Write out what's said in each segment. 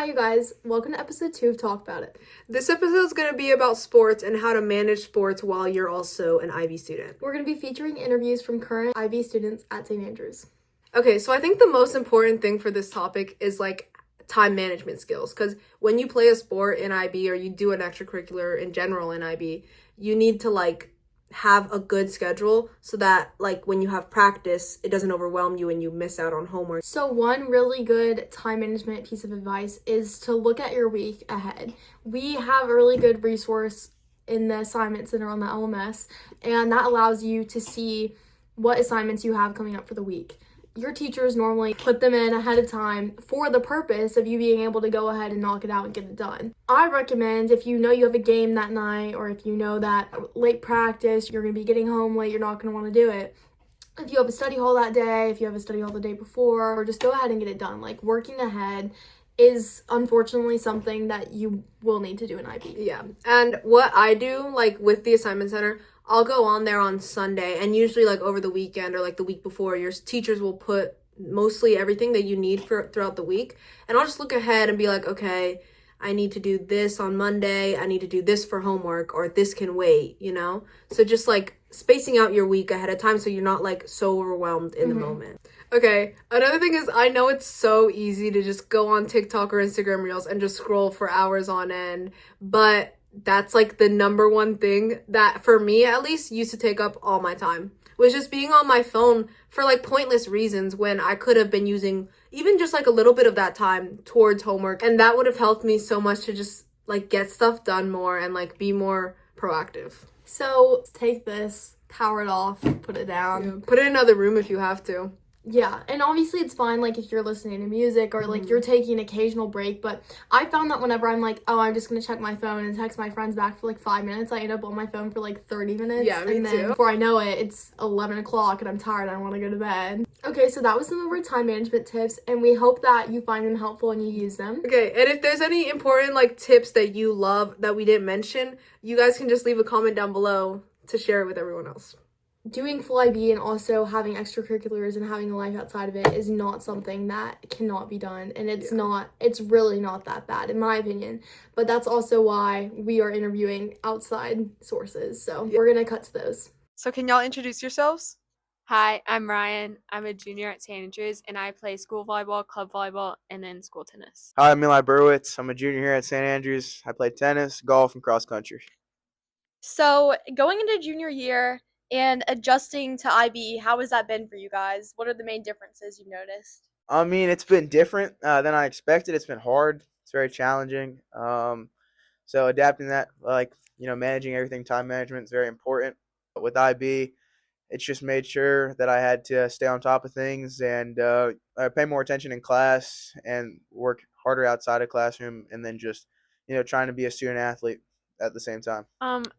Hi, you guys. Welcome to episode 2 of Talk About It. This episode is going to be about sports and how to manage sports while you're also an IB student. We're going to be featuring interviews from current IB students at St. Andrews. Okay, so I think the most important thing for this topic is time management skills, because when you play a sport in IB or you do an extracurricular in general in IB, you need to have a good schedule so that when you have practice, it doesn't overwhelm you and you miss out on homework. So one really good time management piece of advice is to look at your week ahead. We have a really good resource in the assignment center on the LMS, and that allows you to see what assignments you have coming up for the week. Your teachers normally put them in ahead of time for the purpose of you being able to go ahead and knock it out and get it done. I recommend if you know you have a game that night, or if you know that late practice, you're going to be getting home late, you're not going to want to do it. If you have a study hall that day, if you have a study hall the day before, or just go ahead and get it done. Working ahead is unfortunately something that you will need to do in IB. Yeah. And what I do, with the assignment center, I'll go on there on Sunday, and usually over the weekend or the week before, your teachers will put mostly everything that you need for throughout the week. And I'll just look ahead and be like, okay, I need to do this on Monday. I need to do this for homework, or this can wait, So just spacing out your week ahead of time so you're not so overwhelmed in the moment. Okay, another thing is, I know it's so easy to just go on TikTok or Instagram Reels and just scroll for hours on end, but that's the number one thing that, for me at least, used to take up all my time, was just being on my phone for pointless reasons, when I could have been using even just a little bit of that time towards homework, and that would have helped me so much to just get stuff done more and be more proactive. So take this, power it off, put it down. Yeah. Put it in another room if you have to. Yeah, and obviously it's fine if you're listening to music or you're taking an occasional break, but I found that whenever I'm I'm just gonna check my phone and text my friends back for 5 minutes, I end up on my phone for 30 minutes. Yeah, me and then too. Before I know it, it's 11 o'clock and I'm tired, I don't want to go to bed. Okay, so that was some of our time management tips, and we hope that you find them helpful and you use them. Okay, and if there's any important tips that you love that we didn't mention, you guys can just leave a comment down below to share it with everyone else. Doing full IB and also having extracurriculars and having a life outside of it is not something that cannot be done, and it's really not that bad in my opinion, but that's also why we are interviewing outside sources, so we're gonna cut to those. So can y'all introduce yourselves? Hi, I'm Ryan. I'm a junior at St. Andrews, and I play school volleyball, club volleyball, and then school tennis. Hi, I'm Eli Burwitz. I'm a junior here at St. Andrews. I play tennis, golf, and cross country. So going into junior year and adjusting to IB, how has that been for you guys? What are the main differences you've noticed? I mean, it's been different than I expected. It's been hard. It's very challenging. So adapting that, managing everything, time management is very important. But with IB, it's just made sure that I had to stay on top of things and pay more attention in class and work harder outside of classroom, and then just, trying to be a student athlete at the same time.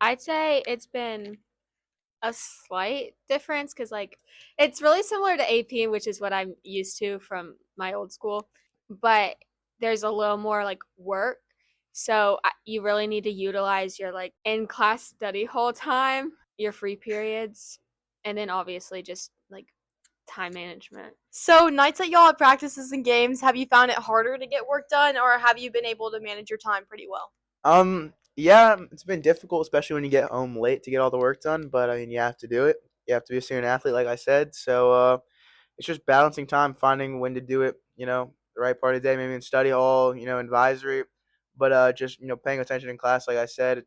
I'd say it's been a slight difference because it's really similar to AP, which is what I'm used to from my old school, but there's a little more work, so you really need to utilize your in class study hall time, your free periods, and then obviously just time management. So nights that y'all have practices and games, have you found it harder to get work done, or have you been able to manage your time pretty well? Yeah, it's been difficult, especially when you get home late to get all the work done. But I mean, you have to do it. You have to be a student athlete, like I said. So it's just balancing time, finding when to do it. The right part of the day, maybe in study hall, advisory, but just paying attention in class. Like I said,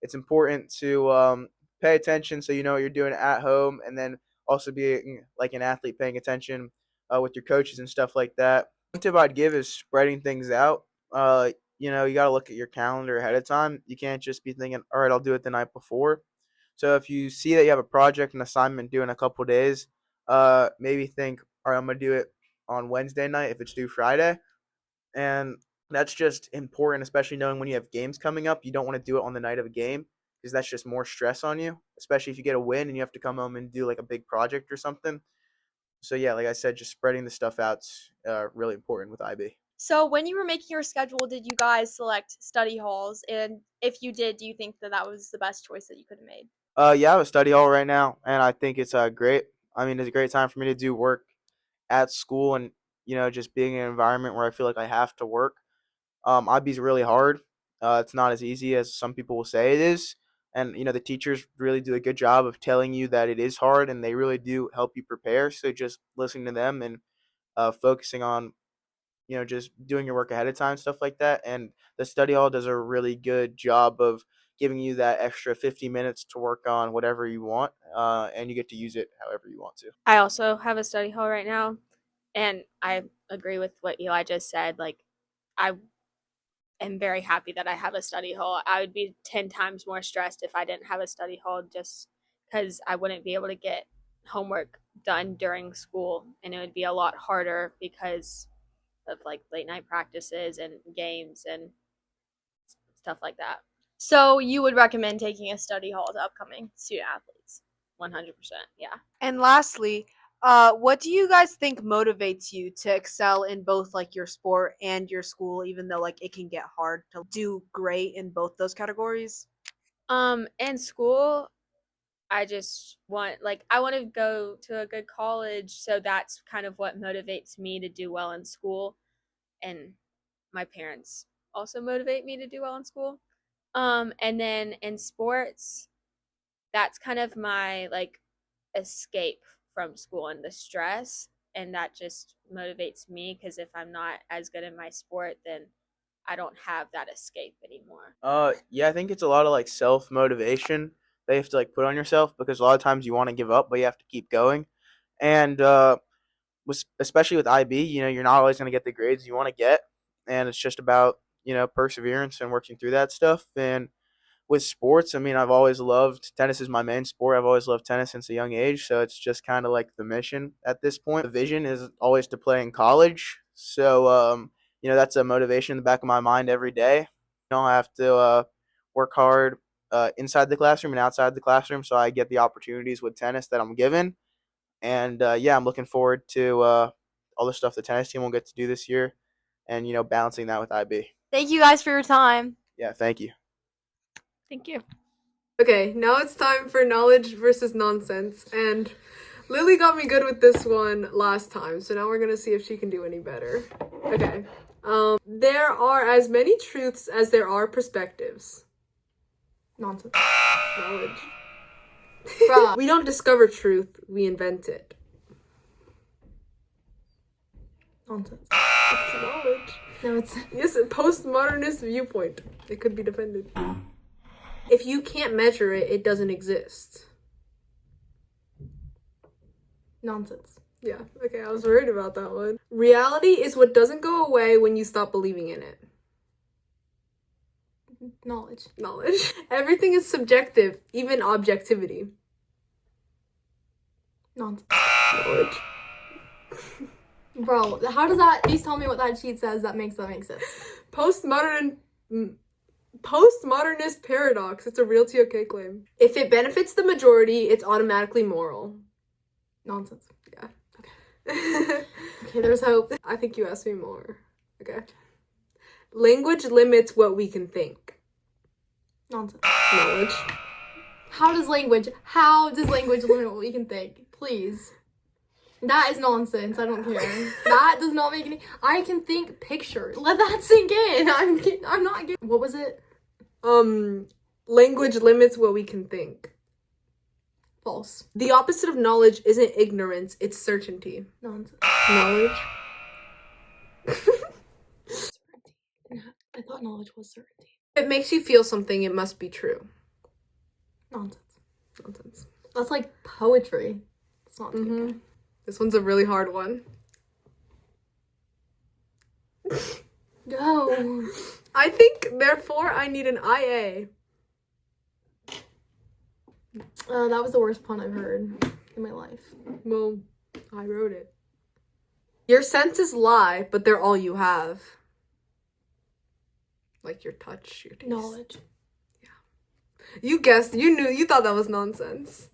it's important to pay attention so you know what you're doing at home, and then also being an athlete, paying attention with your coaches and stuff like that. One tip I'd give is spreading things out. You got to look at your calendar ahead of time. You can't just be thinking, all right, I'll do it the night before. So if you see that you have a project, an assignment due in a couple days, maybe think, all right, I'm going to do it on Wednesday night if it's due Friday. And that's just important, especially knowing when you have games coming up. You don't want to do it on the night of a game because that's just more stress on you, especially if you get a win and you have to come home and do a big project or something. So yeah, like I said, just spreading the stuff out's really important with IB. So when you were making your schedule, did you guys select study halls? And if you did, do you think that that was the best choice that you could have made? Yeah, I have a study hall right now, and I think it's great. I mean, it's a great time for me to do work at school, and just being in an environment where I feel like I have to work. IB is really hard. It's not as easy as some people will say it is. And, the teachers really do a good job of telling you that it is hard, and they really do help you prepare. So just listening to them and focusing on, just doing your work ahead of time, stuff like that. And the study hall does a really good job of giving you that extra 50 minutes to work on whatever you want, and you get to use it however you want to. I also have a study hall right now, and I agree with what Eli just said. Like, I am very happy that I have a study hall. I would be 10 times more stressed if I didn't have a study hall, just because I wouldn't be able to get homework done during school, and it would be a lot harder because of like late night practices and games and stuff like that. So you would recommend taking a study hall to upcoming student athletes? 100%. Yeah. And lastly, what do you guys think motivates you to excel in both like your sport and your school, even though like it can get hard to do great in both those categories? In school, I just want I want to go to a good college, so that's kind of what motivates me to do well in school, and my parents also motivate me to do well in school. And then in sports, that's kind of my escape from school and the stress, and that just motivates me because if I'm not as good in my sport, then I don't have that escape anymore. Yeah, I think it's a lot of like self motivation that you have to like put on yourself, because a lot of times you want to give up, but you have to keep going. And especially with IB, you're not always going to get the grades you want to get, and it's just about perseverance and working through that stuff. And with sports, I mean, I've always loved tennis is my main sport. I've always loved tennis since a young age, so it's just kind of like the mission at this point. The vision is always to play in college, so that's a motivation in the back of my mind every day. I have to work hard inside the classroom and outside the classroom, so I get the opportunities with tennis that I'm given. And yeah, I'm looking forward to all the stuff the tennis team will get to do this year, and balancing that with IB. Thank you guys for your time. Yeah, thank you. Thank you. Okay, now it's time for knowledge versus nonsense. And Lily got me good with this one last time, so now we're gonna see if she can do any better. Okay. There are as many truths as there are perspectives. Nonsense. Knowledge. Bruh. We don't discover truth, we invent it. Nonsense. It's knowledge. No, it's Yes, a postmodernist viewpoint. It could be defended. If you can't measure it, it doesn't exist. nonsense. Yeah, okay, I was worried about that one. Reality is what doesn't go away when you stop believing in it. Knowledge. Knowledge. Everything is subjective, even objectivity. Nonsense. Knowledge. Bro, how does that? Please tell me what that sheet says that makes sense. Postmodernist paradox. It's a real TOK claim. If it benefits the majority, it's automatically moral. Nonsense. Yeah. Okay, there's hope. I think you asked me more. Okay. Language limits what we can think. Nonsense. Knowledge. How does language limit what we can think? Please. That is nonsense. I don't care. That does not make any. I can think pictures. Let that sink in. I'm not getting. What was it? Language limits what we can think. False. The opposite of knowledge isn't ignorance, it's certainty. Nonsense. Knowledge. Certainty. I thought knowledge was certainty. If it makes you feel something, it must be true. Nonsense. Nonsense. That's like poetry. It's not. Mm-hmm. This one's a really hard one. Go. I think, therefore, I need an IA. That was the worst pun I've heard in my life. Well, I wrote it. Your senses lie, but they're all you have. Like your touch, your taste. Knowledge. You guessed. You knew. You thought that was nonsense.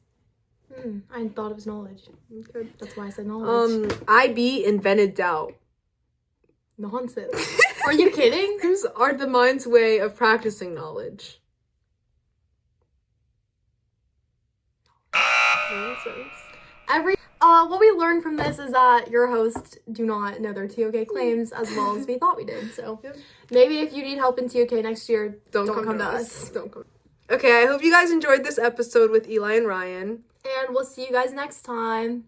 I thought it was knowledge. Okay. That's why I said knowledge. IB invented doubt. Nonsense. Are you kidding? Dreams are the mind's way of practicing knowledge. Nonsense. what we learned from this is that your hosts do not know their TOK claims as well as we thought we did. So maybe if you need help in TOK next year, don't come to us. Don't come. Okay, I hope you guys enjoyed this episode with Eli and Ryan. And we'll see you guys next time.